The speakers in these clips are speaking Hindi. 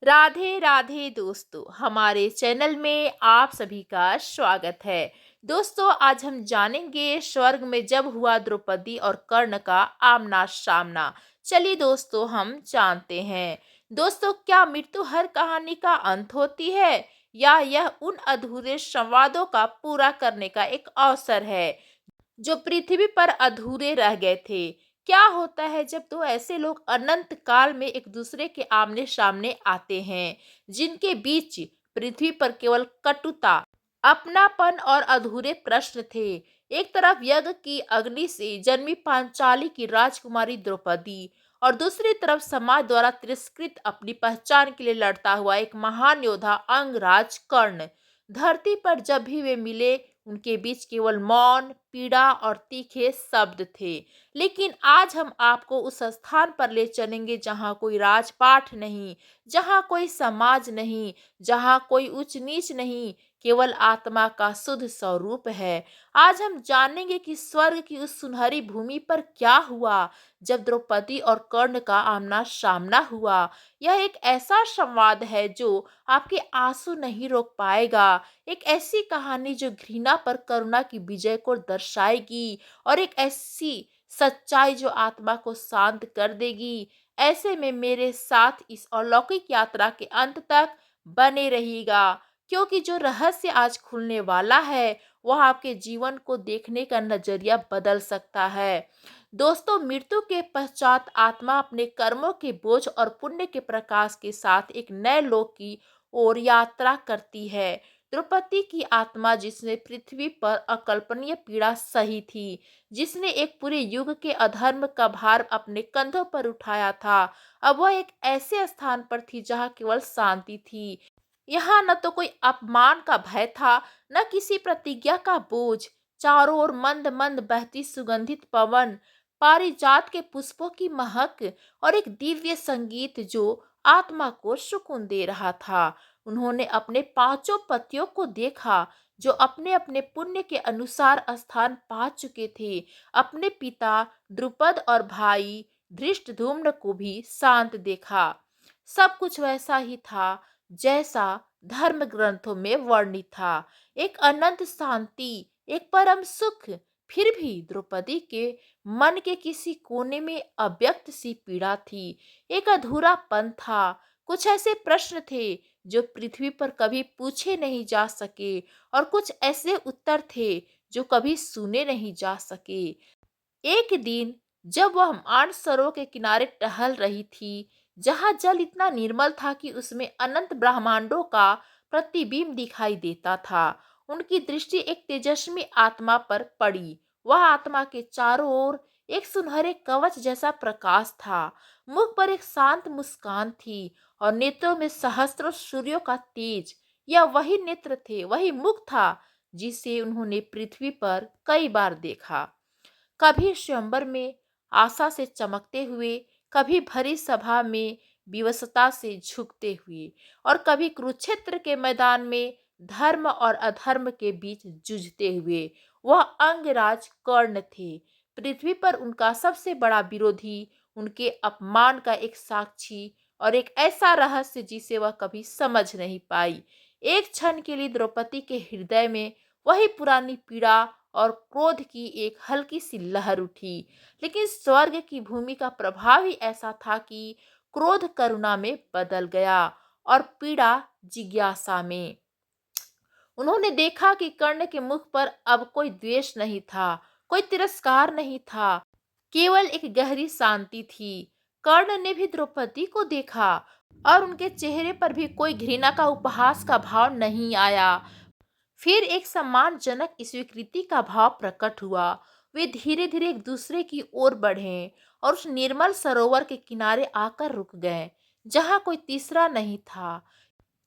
राधे राधे दोस्तों, हमारे चैनल में आप सभी का स्वागत है। दोस्तों, आज हम जानेंगे स्वर्ग में जब हुआ द्रौपदी और कर्ण का आमना सामना। चलिए दोस्तों, हम जानते हैं। दोस्तों, क्या मृत्यु हर कहानी का अंत होती है, या यह उन अधूरे संवादों का पूरा करने का एक अवसर है जो पृथ्वी पर अधूरे रह गए थे? क्या होता है जब दो ऐसे लोग अनंत काल में एक दूसरे के आमने सामने आते हैं, जिनके बीच पृथ्वी पर केवल कटुता, अपनापन और अधूरे प्रश्न थे? एक तरफ यज्ञ की अग्नि से जन्मी पांचाली की राजकुमारी द्रौपदी, और दूसरी तरफ समाज द्वारा तिरस्कृत अपनी पहचान के लिए लड़ता हुआ एक महान योद्धा अंगराज कर्ण। धरती पर जब भी वे मिले, उनके बीच केवल मौन, पीड़ा और तीखे शब्द थे। लेकिन आज हम आपको उस स्थान पर ले चलेंगे जहाँ कोई राजपाट नहीं, जहाँ कोई समाज नहीं, जहाँ कोई ऊंच नीच नहीं, केवल आत्मा का शुद्ध स्वरूप है। आज हम जानेंगे कि स्वर्ग की उस सुनहरी भूमि पर क्या हुआ जब द्रौपदी और कर्ण का आमना सामना हुआ। यह एक ऐसा संवाद है जो आपके आंसू नहीं रोक पाएगा, एक ऐसी कहानी जो घृणा पर करुणा की विजय को दर्शाएगी, और एक ऐसी सच्चाई जो आत्मा को शांत कर देगी। ऐसे में मेरे साथ इस अलौकिक यात्रा के अंत तक बने रहिएगा, क्योंकि जो रहस्य आज खुलने वाला है वह आपके जीवन को देखने का नजरिया बदल सकता है। दोस्तों, मृत्यु के पश्चात आत्मा अपने कर्मों के बोझ और पुण्य के प्रकाश के साथ एक नए लोक की ओर यात्रा करती है। द्रौपदी की आत्मा, जिसने पृथ्वी पर अकल्पनीय पीड़ा सही थी, जिसने एक पूरे युग के अधर्म का भार अपने कंधों पर उठाया था, अब वह एक ऐसे स्थान पर थी जहाँ केवल शांति थी। यहाँ न तो कोई अपमान का भय था, न किसी प्रतिज्ञा का बोझ। चारों ओर मंद मंद बहती सुगंधित पवन, पारिजात के पुष्पों की महक, और एक दिव्य संगीत जो आत्मा को सुकून दे रहा था। उन्होंने अपने पांचों पतियों को देखा, जो अपने अपने पुण्य के अनुसार स्थान पा चुके थे। अपने पिता द्रुपद और भाई धृष्टद्युम्न को भी शांत देखा। सब कुछ वैसा ही था जैसा धर्म ग्रंथों में वर्णित था। एक अनंत शांति, एक परम सुख। फिर भी द्रौपदी के मन के किसी कोने में अव्यक्त सी पीड़ा थी, एक अधूरापन था। कुछ ऐसे प्रश्न थे जो पृथ्वी पर कभी पूछे नहीं जा सके, और कुछ ऐसे उत्तर थे जो कभी सुने नहीं जा सके। एक दिन जब वह मानसरोवर के किनारे टहल रही थी, जहां जल इतना निर्मल था कि उसमें अनंत ब्रह्मांडों का प्रतिबिंब दिखाई देता था, उनकी दृष्टि एक तेजस्वी आत्मा पर पड़ी। वह आत्मा के चारों ओर एक सुनहरे कवच जैसा प्रकाश था। मुख पर एक शांत मुस्कान थी, और नेत्रों में सहस्त्रों सूर्यों का तेज। यह वही नेत्र थे, वही मुख था जिसे उन्होंने पृथ्वी पर कई बार देखा। कभी स्वयंवर में आशा से चमकते हुए, कभी भरी सभा में विवशता से झुकते हुए, और कभी कुरुक्षेत्र के मैदान में धर्म और अधर्म के बीच जूझते हुए। वह अंगराज कर्ण थे, पृथ्वी पर उनका सबसे बड़ा विरोधी, उनके अपमान का एक साक्षी, और एक ऐसा रहस्य जिसे वह कभी समझ नहीं पाई। एक क्षण के लिए द्रौपदी के हृदय में वही पुरानी पीड़ा और क्रोध की एक हल्की सी लहर उठी। लेकिन स्वर्ग की भूमि का प्रभाव ही ऐसा था कि क्रोध करुणा में बदल गया, और पीड़ा जिज्ञासा में। उन्होंने देखा कि कर्ण के मुख पर अब कोई द्वेष नहीं था, कोई तिरस्कार नहीं था, केवल एक गहरी शांति थी। कर्ण ने भी द्रौपदी को देखा, और उनके चेहरे पर भी कोई घृणा का उपहास का भाव नहीं आया। फिर एक सम्मानजनक स्वीकृति का भाव प्रकट हुआ। वे धीरे धीरे एक दूसरे की ओर बढ़े, और उस निर्मल सरोवर के किनारे आकर रुक गए, जहां कोई तीसरा नहीं था।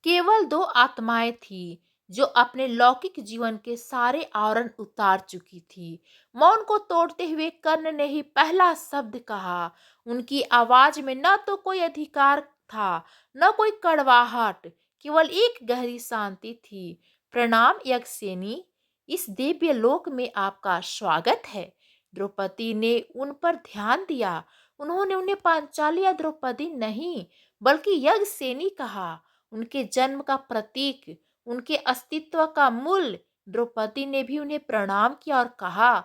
केवल दो आत्माएं थी जो अपने लौकिक जीवन के सारे आवरण उतार चुकी थी। मौन को तोड़ते हुए कर्ण ने ही पहला शब्द कहा। उनकी आवाज में न तो कोई अधिकार था, न कोई कड़वाहट, केवल एक गहरी शांति थी। प्रणाम यज्ञसेनी, इस दिव्य लोक में आपका स्वागत है। द्रौपदी ने उन पर ध्यान दिया। उन्होंने उन्हें पांचाली या द्रौपदी नहीं, बल्कि यज्ञसेनी कहा। उनके जन्म का प्रतीक, उनके अस्तित्व का मूल। द्रौपदी ने भी उन्हें प्रणाम किया और कहा,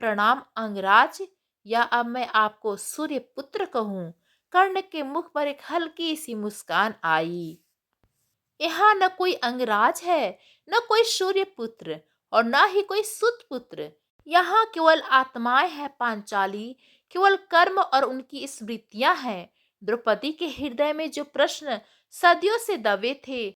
प्रणाम अंगराज, या अब मैं आपको सूर्य पुत्र कहूं। कर्ण के मुख पर एक हल्की सी मुस्कान आई। यहाँ न कोई अंगराज है, न कोई सूर्य पुत्र, और न ही कोई सुत पुत्र। यहाँ केवल आत्माएं हैं पांचाली, केवल कर्म और उनकी स्मृतियां हैं। द्रौपदी के हृदय में जो प्रश्न सदियों से दबे थे,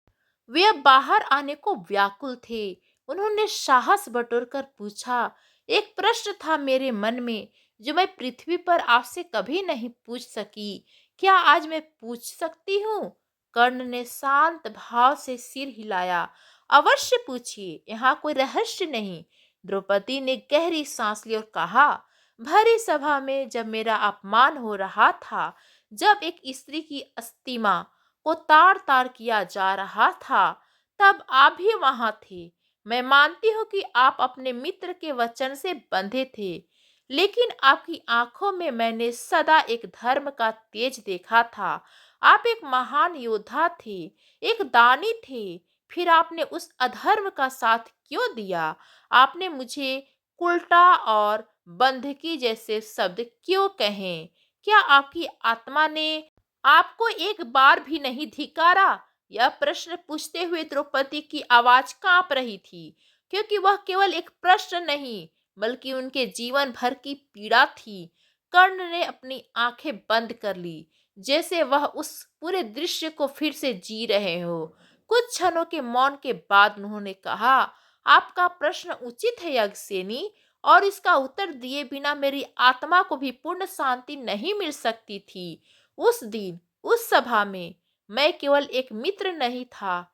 वे अब बाहर आने को व्याकुल थे। उन्होंने साहस बटोरकर पूछा, एक प्रश्न था मेरे मन में जो मैं पृथ्वी पर आपसे कभी नहीं पूछ सकी, क्या आज मैं पूछ सकती हूँ? कर्ण ने शांत भाव से सिर हिलाया। अवश्य पूछिए, यहाँ कोई रहस्य नहीं। द्रौपदी ने गहरी सांस ली और कहा, भरी सभा में जब मेरा अपमान हो रहा था, जब एक स्त्री की अस्तिमा को तार तार किया जा रहा था, तब आप भी वहां थे। मैं मानती हूँ कि आप अपने मित्र के वचन से बंधे थे, लेकिन आपकी आंखों में मैंने सदा एक धर्म का तेज देखा था। आप एक महान योद्धा थे, एक दानी थे। फिर आपने उस अधर्म का साथ क्यों दिया? आपने मुझे उल्टा और बंधकी जैसे शब्द क्यों कहे? क्या आपकी आत्मा ने आपको एक बार भी नहीं धिक्कारा? यह प्रश्न पूछते हुए द्रौपदी की आवाज कांप रही थी, क्योंकि वह केवल एक प्रश्न नहीं, बल्कि उनके जीवन भर की पीड़ा थी। कर्ण ने अपनी आंखें बंद कर ली, जैसे वह उस पूरे दृश्य को फिर से जी रहे हो। कुछ क्षणों के मौन के बाद उन्होंने कहा, आपका प्रश्न उचित है यज्ञसेनी, और इसका उत्तर दिए बिना मेरी आत्मा को भी पूर्ण शांति नहीं मिल सकती थी। उस दिन, उस सभा में मैं केवल एक मित्र नहीं था,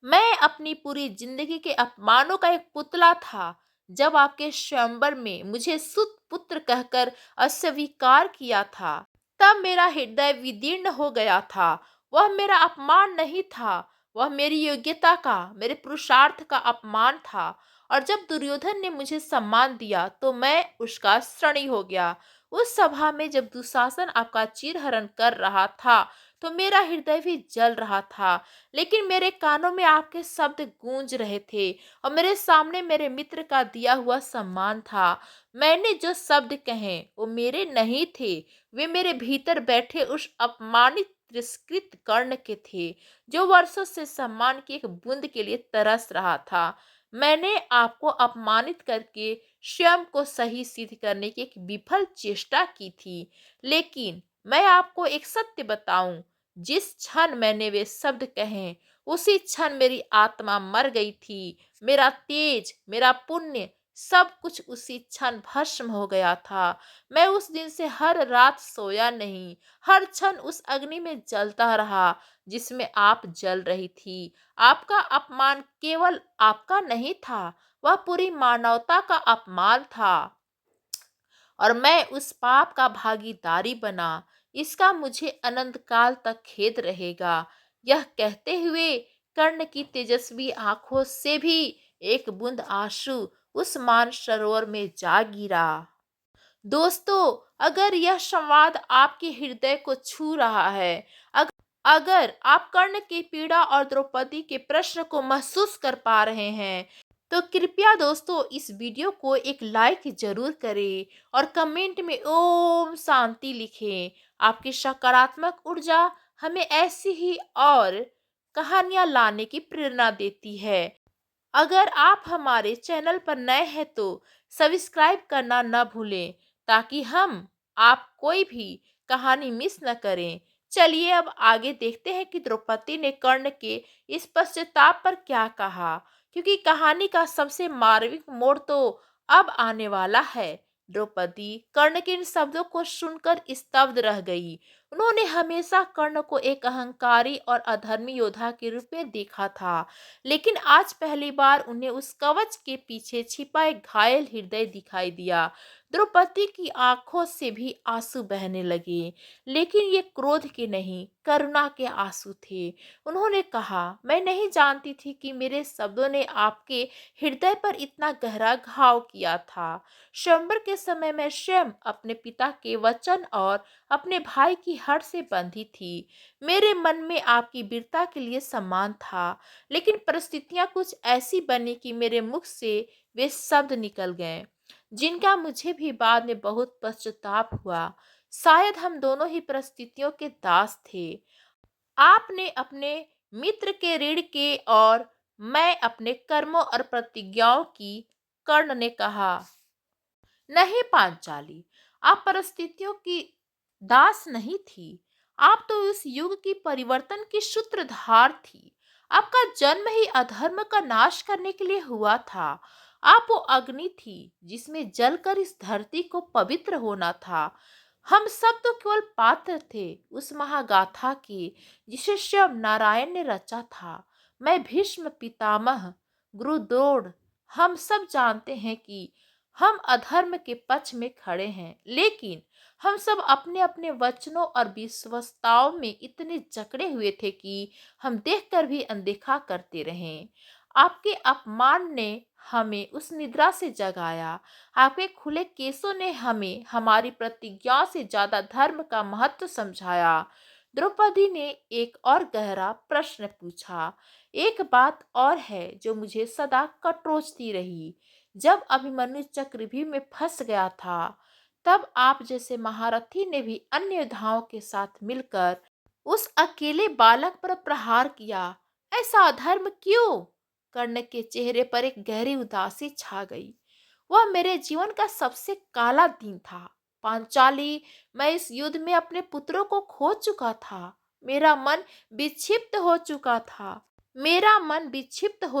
मैं अपनी पूरी जिंदगी के अपमानों का एक पुतला था। जब आपके स्वयंवर में मुझे सुत पुत्र कहकर अस्वीकार किया था, तब मेरा हृदय विदीर्ण हो गया था। वह मेरा अपमान नहीं था, वह मेरी योग्यता का, मेरे पुरुषार्थ का अपमान था। और जब दुर्योधन ने मुझे सम्मान दिया, तो मैं उसका ऋणी हो गया। उस सभा में जब दुशासन आपका चीरहरण कर रहा था, तो मेरा हृदय भी जल रहा था, लेकिन मेरे कानों में आपके शब्द गूंज रहे थे, और मेरे सामने मेरे मित्र का दिया हुआ सम्मान था। मैंने जो शब्द कहे वो मेरे नहीं थे, वे मेरे भीतर बैठे उस अपमानित तिरस्कृत कर्ण के थे, जो वर्षों से सम्मान की एक बूंद के लिए तरस रहा था। मैंने आपको अपमानित करके स्वयं को सही सिद्ध करने की एक विफल चेष्टा की थी, लेकिन मैं आपको एक सत्य बताऊं, जिस क्षण मैंने वे शब्द कहे, उसी क्षण मेरी आत्मा मर गई थी। मेरा तेज, मेरा पुण्य, सब कुछ उसी क्षण भस्म हो गया था। मैं उस दिन से हर रात सोया नहीं, हर क्षण उस अग्नि में जलता रहा जिसमें आप जल रही थी। आपका अपमान केवल आपका नहीं था, वह पूरी मानवता का अपमान था, और मैं उस पाप का भागीदारी बना। इसका मुझे अनंत काल तक खेद रहेगा। यह कहते हुए कर्ण की तेजस्वी आंखों से भी एक बूंद आंसू उस मान सरोवर में जा गिरा। दोस्तों, अगर यह संवाद आपके हृदय को छू रहा है, अगर आप कर्ण की पीड़ा और द्रौपदी के प्रश्न को महसूस कर पा रहे हैं, तो कृपया दोस्तों इस वीडियो को एक लाइक जरूर करें और कमेंट में ओम शांति लिखें। आपकी सकारात्मक ऊर्जा हमें ऐसी ही और कहानियां लाने की प्रेरणा देती है। अगर आप हमारे चैनल पर नए हैं तो सब्सक्राइब करना न भूलें, ताकि हम आप कोई भी कहानी मिस न करें। चलिए अब आगे देखते हैं कि द्रौपदी ने कर्ण के इस पश्चाताप पर क्या कहा, क्योंकि कहानी का सबसे मार्मिक मोड़ तो अब आने वाला है। द्रौपदी कर्ण के इन शब्दों को सुनकर स्तब्ध रह गई। उन्होंने हमेशा कर्ण को एक अहंकारी और अधर्मी योद्धा के रूप में देखा था, लेकिन आज पहली बार उन्हें उस कवच के पीछे छिपा एक घायल हृदय दिखाई दिया। द्रौपदी की आंखों से भी आंसू बहने लगे, लेकिन ये क्रोध के नहीं, करुणा के आंसू थे। उन्होंने कहा, मैं नहीं जानती थी कि मेरे शब्दों ने आपके हृदय पर इतना गहरा घाव किया था। स्वयंवर के समय मैं स्वयं अपने पिता के वचन और अपने भाई की हट से बंधी थी। मेरे मन में आपकी वीरता के लिए सम्मान था, लेकिन परिस्थितियां कुछ ऐसी बनी कि मेरे मुख से वे शब्द निकल गए, जिनका मुझे भी बाद में बहुत पश्चाताप हुआ। शायद हम दोनों ही परिस्थितियों के दास थे। आपने अपने मित्र के ऋण के और मैं अपने कर्मों और प्रतिज्ञाओं की। कर्ण ने कहा, नहीं पांचाली, आप परिस्थितियों की दास नहीं थी। आप तो इस युग की परिवर्तन की सूत्रधार थी। आपका जन्म ही अधर्म का नाश करने के लिए हुआ था। आप वो अग्नि थी जिसमें जलकर इस धरती को पवित्र होना था। हम सब तो केवल पात्र थे उस महागाथा के, जिसे शिव नारायण ने रचा था। मैं भीष्म पितामह, गुरु द्रोण, हम सब जानते हैं कि हम अधर्म के पक्ष में खड़े हैं, लेकिन हम सब अपने अपने वचनों और विश्वस्तताओं में इतने जकड़े हुए थे कि हम देखकर भी अनदेखा करते रहे। आपके अपमान ने हमें उस निद्रा से जगाया। आपके खुले केसों ने हमें हमारी प्रतिज्ञाओं से ज्यादा धर्म का महत्व समझाया। द्रौपदी ने एक और गहरा प्रश्न पूछा। एक बात और है जो मुझे सदा कटोचती रही। जब अभिमन्यु चक्रव्यूह में फंस गया था, तब आप जैसे महारथी ने भी अन्य योद्धाओं के साथ मिलकर उस अकेले बालक पर प्रहार किया। ऐसा अधर्म क्यों? कर्ण के चेहरे पर एक गहरी उदासी छा गई। वह मेरे जीवन का सबसे काला दिन था पांचाली। मैं इस युद्ध में अपने पुत्रों को खो चुका था। मेरा मन विक्षिप्त हो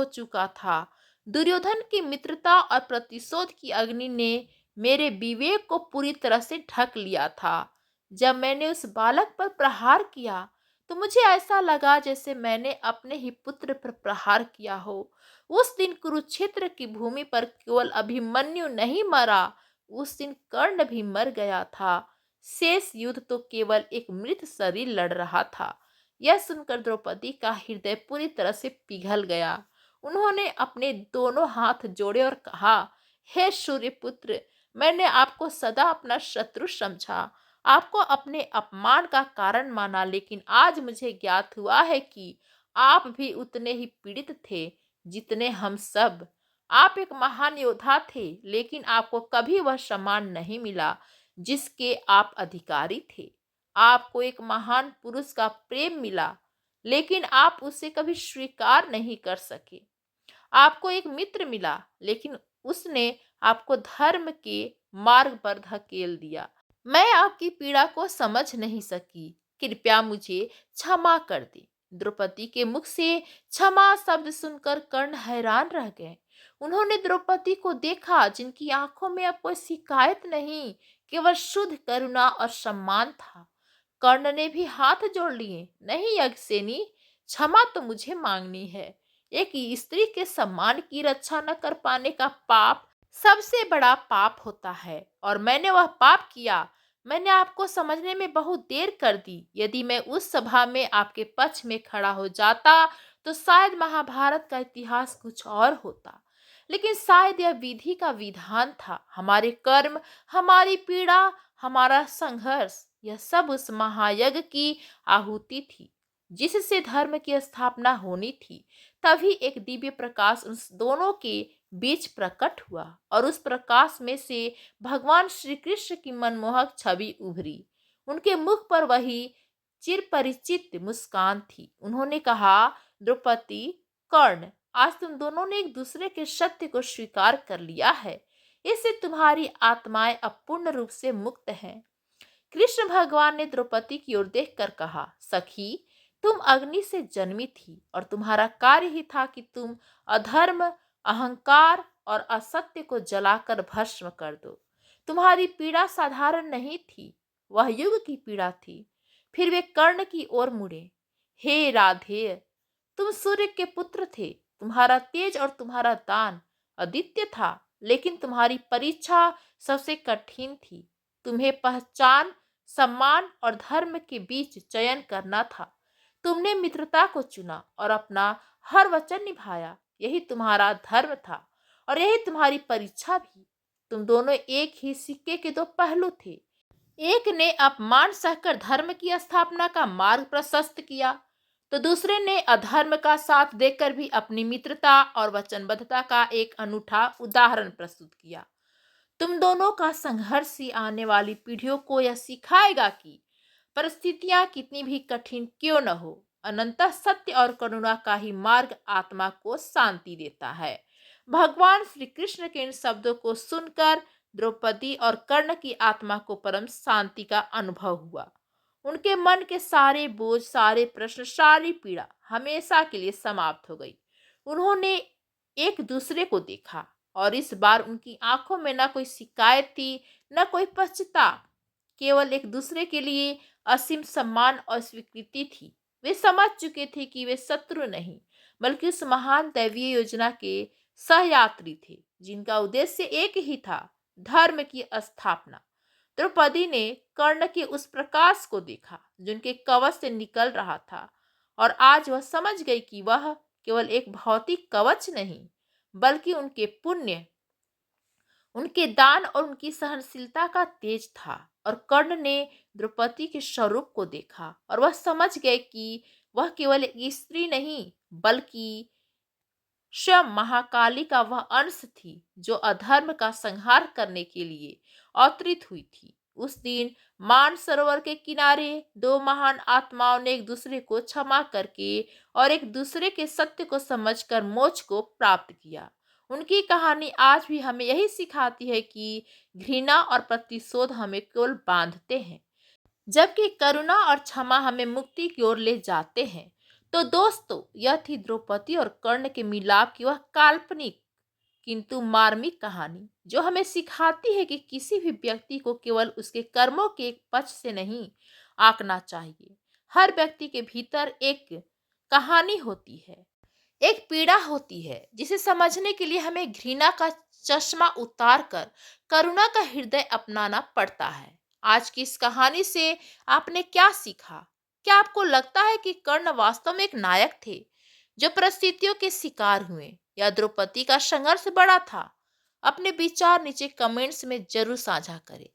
चुका था। दुर्योधन की मित्रता और प्रतिशोध की अग्नि ने मेरे विवेक को पूरी तरह से ढक लिया था। जब मैंने उस बालक पर प्रहार किया, तो मुझे ऐसा लगा जैसे मैंने अपने ही पुत्र पर प्रहार किया हो। उस दिन कुरुक्षेत्र की भूमि पर केवल अभिमन्यु नहीं मरा, उस दिन कर्ण भी मर गया था। शेष युद्ध तो केवल एक मृत शरीर लड़ रहा था। यह सुनकर द्रौपदी का हृदय पूरी तरह से पिघल गया। उन्होंने अपने दोनों हाथ जोड़े और कहा, हे सूर्यपुत्र, मैंने आपको सदा अपना शत्रु समझा, आपको अपने अपमान का कारण माना, लेकिन आज मुझे ज्ञात हुआ है कि आप भी उतने ही पीड़ित थे जितने हम सब। आप एक महान योद्धा थे, लेकिन आपको कभी वह सम्मान नहीं मिला जिसके आप अधिकारी थे। आपको एक महान पुरुष का प्रेम मिला, लेकिन आप उसे कभी स्वीकार नहीं कर सके। आपको एक मित्र मिला, लेकिन उसने आपको धर्म के मार्ग पर धकेल दिया। मैं आपकी पीड़ा को समझ नहीं सकी। कृपया मुझे क्षमा कर दे। द्रौपदी के मुख से क्षमा शब्द सुनकर कर्ण हैरान रह गए। उन्होंने द्रौपदी को देखा, जिनकी आंखों में अब कोई शिकायत नहीं, केवल शुद्ध करुणा और सम्मान था। कर्ण ने भी हाथ जोड़ लिए। नहीं यज्ञसेनी, क्षमा तो मुझे मांगनी है। एक स्त्री के सम्मान की रक्षा न कर पाने का पाप सबसे बड़ा पाप होता है, और मैंने वह पाप किया। मैंने आपको समझने में बहुत देर कर दी। यदि मैं उस सभा में आपके पक्ष में खड़ा हो जाता, तो शायद महाभारत का इतिहास कुछ और होता। लेकिन शायद यह विधि का विधान था। हमारे कर्म, हमारी पीड़ा, हमारा संघर्ष, यह सब उस महायज्ञ की आहुति थी जिससे धर्म की स्थापना होनी थी। तभी एक दिव्य प्रकाश उन दोनों के बीच प्रकट हुआ, और उस प्रकाश में से भगवान श्री कृष्ण की मनमोहक छवि उभरी। उनके मुख पर वही चिरपरिचित मुस्कान थी। उन्होंने कहा, द्रौपदी, कर्ण, आज तुम दोनों ने एक दूसरे के सत्य को स्वीकार कर लिया है। इससे तुम्हारी आत्माएं अब पूर्ण रूप से मुक्त हैं। कृष्ण भगवान ने द्रौपदी की ओर देखकर कहा, सखी, तुम अग्नि से जन्मी थी, और तुम्हारा कार्य ही था कि तुम अधर्म, अहंकार और असत्य को जलाकर भस्म कर दो। तुम्हारी पीड़ा साधारण नहीं थी, वह युग की पीड़ा थी। फिर वे कर्ण की ओर मुड़े। हे राधे, तुम सूर्य के पुत्र थे। तुम्हारा तेज और तुम्हारा दान अद्वितीय था, लेकिन तुम्हारी परीक्षा सबसे कठिन थी। तुम्हें पहचान, सम्मान और धर्म के बीच चयन करना था। तुमने मित्रता को चुना और अपना हर वचन निभाया। यही तुम्हारा धर्म था, और यही तुम्हारी परीक्षा भी। तुम दोनों एक ही सिक्के के दो पहलू थे। एक ने अपमान सहकर धर्म की स्थापना का मार्ग प्रशस्त किया, तो दूसरे ने अधर्म का साथ देकर भी अपनी मित्रता और वचनबद्धता का एक अनूठा उदाहरण प्रस्तुत किया। तुम दोनों का संघर्ष ही आने वाली पीढ़ियों को यह सिखाएगा कि परिस्थितियां कितनी भी कठिन क्यों न हो, अनंतः सत्य और करुणा का ही मार्ग आत्मा को शांति देता है। भगवान श्री कृष्ण के इन शब्दों को सुनकर द्रौपदी और कर्ण की आत्मा को परम शांति का अनुभव हुआ। उनके मन के सारे बोझ, सारे प्रश्न, सारी पीड़ा हमेशा के लिए समाप्त हो गई। उन्होंने एक दूसरे को देखा और इस बार उनकी आंखों में न कोई शिकायत थी, न कोई पश्चाताप, केवल एक दूसरे के लिए असीम सम्मान और स्वीकृति थी। वे समझ चुके थे कि वे शत्रु नहीं, बल्कि उस महान दैवीय योजना के सहयात्री थे, जिनका उद्देश्य एक ही था, धर्म की स्थापना। द्रौपदी ने कर्ण के उस प्रकाश को देखा जो उनके कवच से निकल रहा था, और आज वह समझ गई कि वह केवल एक भौतिक कवच नहीं, बल्कि उनके पुण्य, उनके दान और उनकी सहनशीलता का तेज था। और कर्ण ने द्रौपदी के स्वरूप को देखा और वह समझ गए कि वह केवल एक स्त्री नहीं, बल्कि स्वयं महाकाली का वह अंश थी जो अधर्म का संहार करने के लिए अवतरित हुई थी। उस दिन मान सरोवर के किनारे दो महान आत्माओं ने एक दूसरे को क्षमा करके और एक दूसरे के सत्य को समझकर मोक्ष को प्राप्त किया। उनकी कहानी आज भी हमें यही सिखाती है कि घृणा और प्रतिशोध हमें केवल बांधते हैं, जबकि करुणा और क्षमा हमें मुक्ति की ओर ले जाते हैं। तो दोस्तों, यह थी द्रौपदी और कर्ण के मिलाप की वह काल्पनिक किंतु मार्मिक कहानी, जो हमें सिखाती है कि किसी भी व्यक्ति को केवल उसके कर्मों के एक पक्ष से नहीं आंकना चाहिए। हर व्यक्ति के भीतर एक कहानी होती है, एक पीड़ा होती है, जिसे समझने के लिए हमें घृणा का चश्मा उतार कर करुणा का हृदय अपनाना पड़ता है। आज की इस कहानी से आपने क्या सीखा? क्या आपको लगता है कि कर्ण वास्तव में एक नायक थे जो परिस्थितियों के शिकार हुए, या द्रौपदी का संघर्ष बड़ा था? अपने विचार नीचे कमेंट्स में जरूर साझा करें।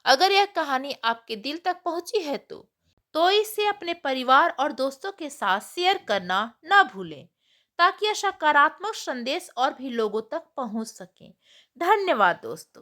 अगर यह कहानी आपके दिल तक पहुंची है तो इसे अपने परिवार और दोस्तों के साथ शेयर करना न भूलें, ताकि यह सकारात्मक संदेश और भी लोगों तक पहुंच सके। धन्यवाद दोस्तों।